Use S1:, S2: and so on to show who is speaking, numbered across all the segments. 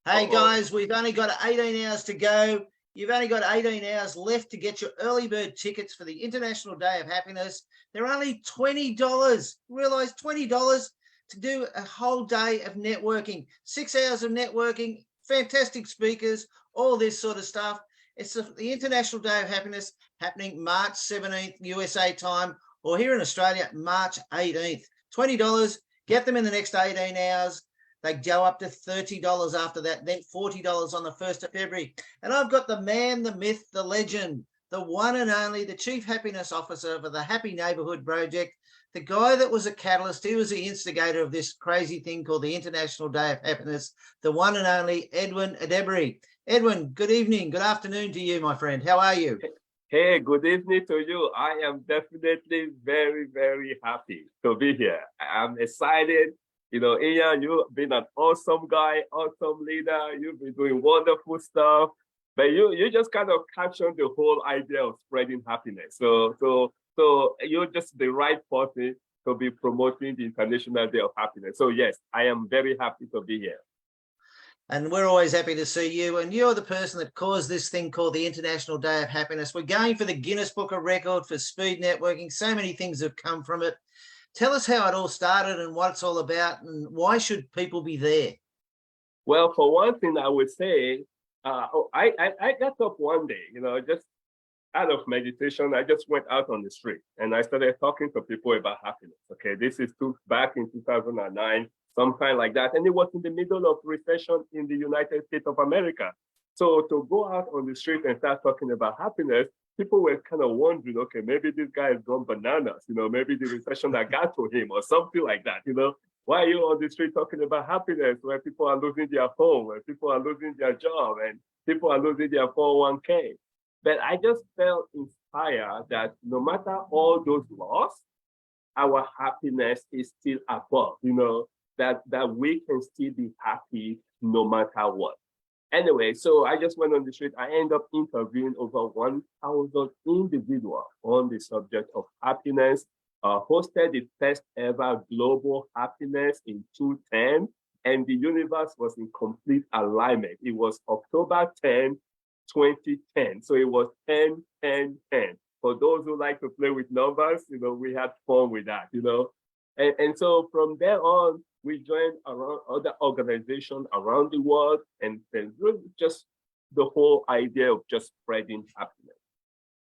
S1: Hey guys, we've only got 18 hours to go. You've only got 18 hours left to get your early bird tickets for the International Day of Happiness. They're only $20. Realize $20 to do a whole day of networking, 6 hours of networking, fantastic speakers, all this sort of stuff. It's the International Day of Happiness happening March 17th, USA time, or here in Australia, March 18th. $20, get them in the next 18 hours. They go up to $30 after that, then $40 on the 1st of February. And I've got the man, the myth, the legend, the one and only, the Chief Happiness Officer for the Happy Neighbourhood Project, the guy that was a catalyst. He was the instigator of this crazy thing called the International Day of Happiness, the one and only Edwin Edebiri. Edwin, good evening, good afternoon to you, my friend. How are you?
S2: Hey, good evening to you. I am definitely very, very happy to be here. I'm excited. You know, Ian, you've been an awesome guy, awesome leader. You've been doing wonderful stuff. But you just kind of captured the whole idea of spreading happiness. So you're just the right person to be promoting the International Day of Happiness. So yes, I am very happy to be here.
S1: And we're always happy to see you. And you're the person that caused this thing called the International Day of Happiness. We're going for the Guinness Book of Record for speed networking. So many things have come from it. Tell us how it all started and what it's all about, and why should people be there?
S2: Well, for one thing, I would say, I got up one day, you know, just out of meditation. I just went out on the street and I started talking to people about happiness. Okay, this is back in 2009, sometime like that. And it was in the middle of recession in the United States of America. So to go out on the street and start talking about happiness, people were kind of wondering, okay, maybe this guy has gone bananas, you know, maybe the recession that got to him or something like that, you know. Why are you on the street talking about happiness when people are losing their home, when people are losing their job, and people are losing their 401k? But I just felt inspired that no matter all those loss, our happiness is still above, you know, that we can still be happy no matter what. Anyway, so I just went on the street. I ended up interviewing over 1,000 individuals on the subject of happiness, hosted the first ever global happiness in 2010, and the universe was in complete alignment. It was October 10, 2010. So it was 10, 10, 10. For those who like to play with numbers, you know, we had fun with that, you know. And so from there on, we joined around other organizations around the world, and really just the whole idea of just spreading happiness.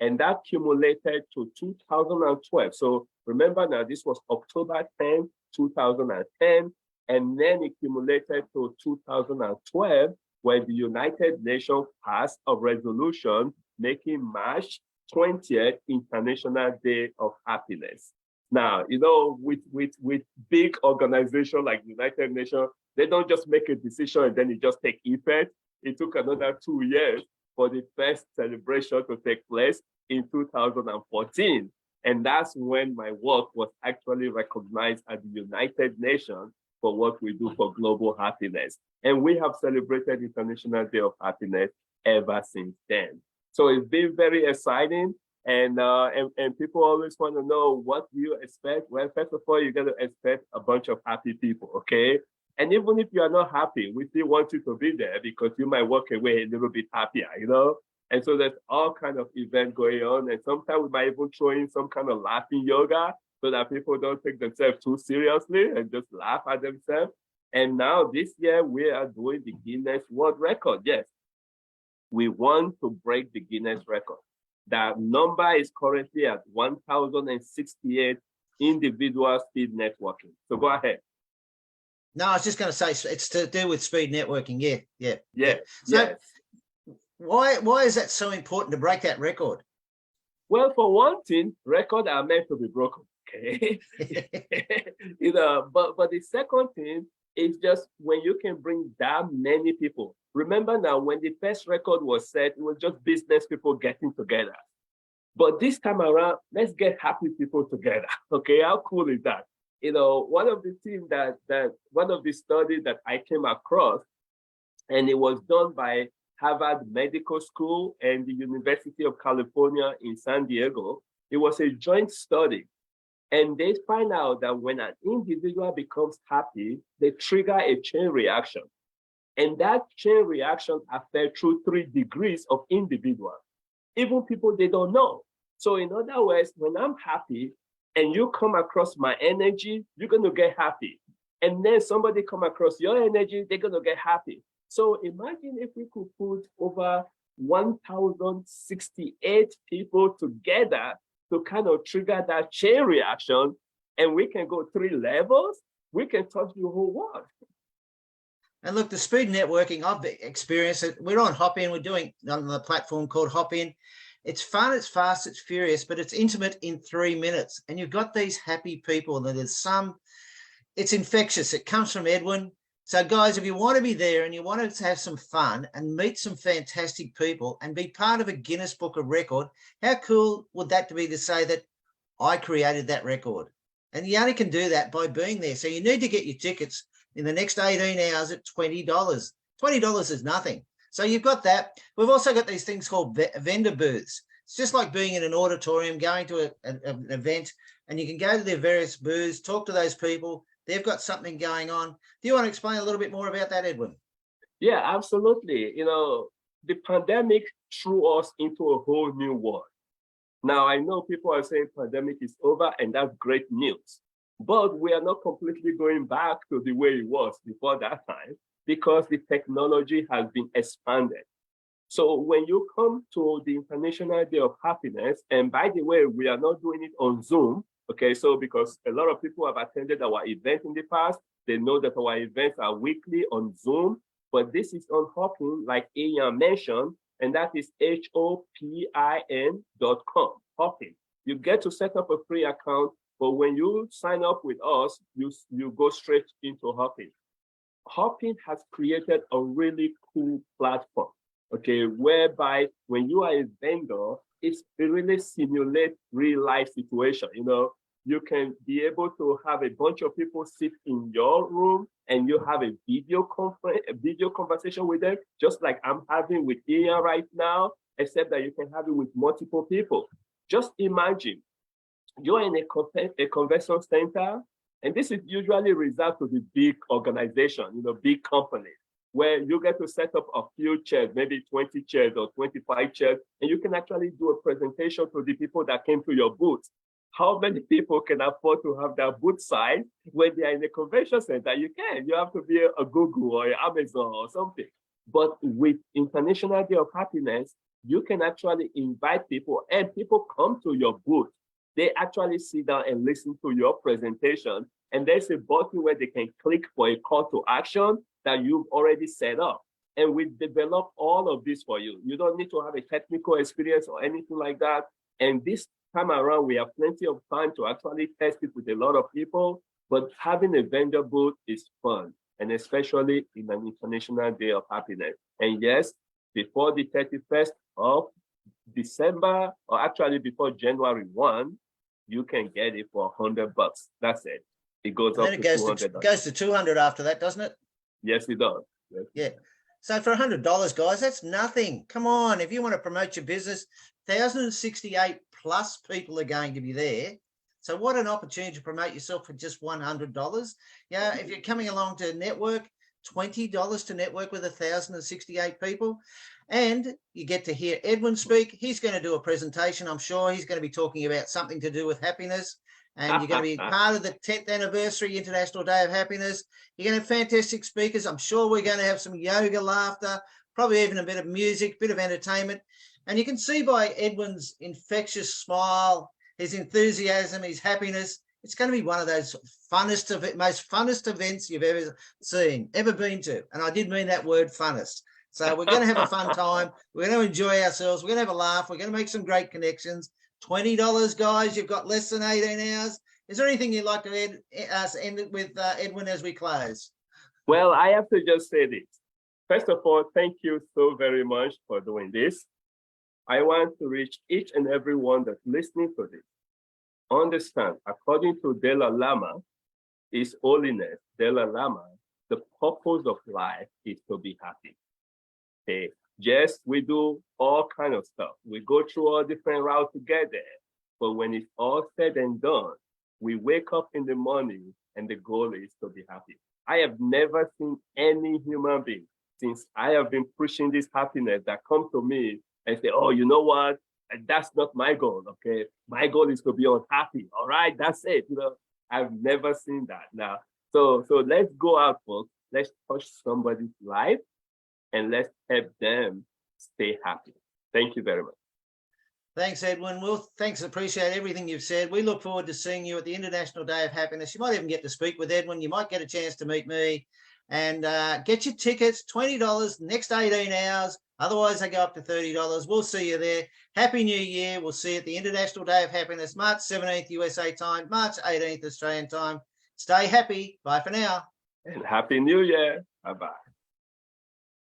S2: And that accumulated to 2012. So remember now, this was October 10, 2010, and then it accumulated to 2012, when the United Nations passed a resolution making March 20th International Day of Happiness. Now, you know, with big organizations like the United Nations, they don't just make a decision and then it just takes effect. It took another 2 years for the first celebration to take place in 2014. And that's when my work was actually recognized at the United Nations for what we do for global happiness. And we have celebrated International Day of Happiness ever since then. So it's been very exciting. And people always want to know, what do you expect? Well, first of all, you're going to expect a bunch of happy people, okay? And even if you are not happy, we still want you to be there because you might walk away a little bit happier, you know? And so there's all kind of events going on. And sometimes we might even throw in some kind of laughing yoga so that people don't take themselves too seriously and just laugh at themselves. And now this year, we are doing the Guinness World Record. Yes, we want to break the Guinness record. That number is currently at 1,068 individual speed networking. So go ahead.
S1: No, I was just going to say it's to do with speed networking. Yeah. So why is that so important to break that record?
S2: Well, for one thing, records are meant to be broken. Okay. You know, but the second thing is just when you can bring that many people. Remember now, when the first record was set, it was just business people getting together. But this time around, let's get happy people together. Okay, how cool is that? You know, one of the things one of the studies that I came across, and it was done by Harvard Medical School and the University of California in San Diego. It was a joint study. And they find out that when an individual becomes happy, they trigger a chain reaction. And that chain reaction affects through 3 degrees of individuals, even people they don't know. So in other words, when I'm happy and you come across my energy, you're going to get happy. And then somebody come across your energy, they're going to get happy. So imagine if we could put over 1,068 people together to kind of trigger that chain reaction, and we can go 3 levels, we can touch the whole world.
S1: And look, the speed networking, I've experienced it. We're on Hopin. We're doing on the platform called Hopin. It's fun, it's fast, it's furious, but it's intimate in 3 minutes. And you've got these happy people. And there's it's infectious. It comes from Edwin. So guys, if you want to be there and you want to have some fun and meet some fantastic people and be part of a Guinness Book of Record, how cool would that be to say that I created that record? And you only can do that by being there. So you need to get your tickets in the next 18 hours at $20. $20 is nothing. So you've got that. We've also got these things called vendor booths. It's just like being in an auditorium, going to an event, and you can go to their various booths, talk to those people. They've got something going on. Do you want to explain a little bit more about that, Edwin?
S2: Yeah, absolutely. You know, the pandemic threw us into a whole new world. Now, I know people are saying pandemic is over, and that's great news. But we are not completely going back to the way it was before that time, because the technology has been expanded. So when you come to the International Day of Happiness, and by the way, we are not doing it on Zoom, okay? So because a lot of people have attended our event in the past, they know that our events are weekly on Zoom, but this is on Hopin, like Ian mentioned, and that is HOPIN.com, Hopin. You get to set up a free account, but when you sign up with us, you go straight into Hopin. Hopin has created a really cool platform, okay, whereby when you are a vendor, it really simulates real life situation. You know, you can be able to have a bunch of people sit in your room and you have a video conversation with them, just like I'm having with Ian right now, except that you can have it with multiple people. Just imagine you're in a convention center, and this is usually reserved to the big organization, you know, big companies, where you get to set up a few chairs, maybe 20 chairs or 25 chairs, and you can actually do a presentation to the people that came to your booth. How many people can afford to have that booth size when they are in a convention center? You can. You have to be a Google or Amazon or something. But with International Day of Happiness, you can actually invite people, and people come to your booth. They actually sit down and listen to your presentation. And there's a button where they can click for a call to action that you've already set up. And we develop all of this for you. You don't need to have a technical experience or anything like that. And this time around, we have plenty of time to actually test it with a lot of people. But having a vendor booth is fun, and especially in an International Day of Happiness. And yes, before the 31st of December, or actually before January 1, you can get it for $100. That's it. It goes up to $200.
S1: It goes to 200 after that, doesn't it?
S2: Yes, it does. Yes.
S1: Yeah. So for $100, guys, that's nothing. Come on, if you want to promote your business, 1,068 plus people are going to be there. So what an opportunity to promote yourself for just $100. Yeah, if you're coming along to network, $20 to network with 1,068 people. And you get to hear Edwin speak. He's going to do a presentation. I'm sure he's going to be talking about something to do with happiness. And you're going to be part of the 10th anniversary International Day of Happiness. You're going to have fantastic speakers. I'm sure we're going to have some yoga, laughter, probably even a bit of music, a bit of entertainment. And you can see by Edwin's infectious smile, his enthusiasm, his happiness, it's going to be one of those most funnest events you've ever seen, ever been to. And I did mean that word, funnest. So we're going to have a fun time. We're going to enjoy ourselves. We're going to have a laugh. We're going to make some great connections. $20, guys. You've got less than 18 hours. Is there anything you'd like to end it with, Edwin, as we close?
S2: Well, I have to just say this. First of all, thank you so very much for doing this. I want to reach each and every one that's listening to this. Understand, according to Dalai Lama, His Holiness Dalai Lama, the purpose of life is to be happy. Okay. Yes, we do all kind of stuff. We go through all different routes to get there. But when it's all said and done, we wake up in the morning and the goal is to be happy. I have never seen any human being since I have been pushing this happiness that come to me and say, oh, you know what? That's not my goal, okay? My goal is to be unhappy, all right? That's it, you know? I've never seen that now. So let's go out, folks. Let's touch somebody's life and let's help them stay happy. Thank you very much.
S1: Thanks, Edwin. Well, thanks. Appreciate everything you've said. We look forward to seeing you at the International Day of Happiness. You might even get to speak with Edwin. You might get a chance to meet me. And get your tickets, $20 next 18 hours. Otherwise, they go up to $30. We'll see you there. Happy New Year. We'll see you at the International Day of Happiness, March 17th USA time, March 18th Australian time. Stay happy. Bye for now.
S2: And Happy New Year. Bye-bye.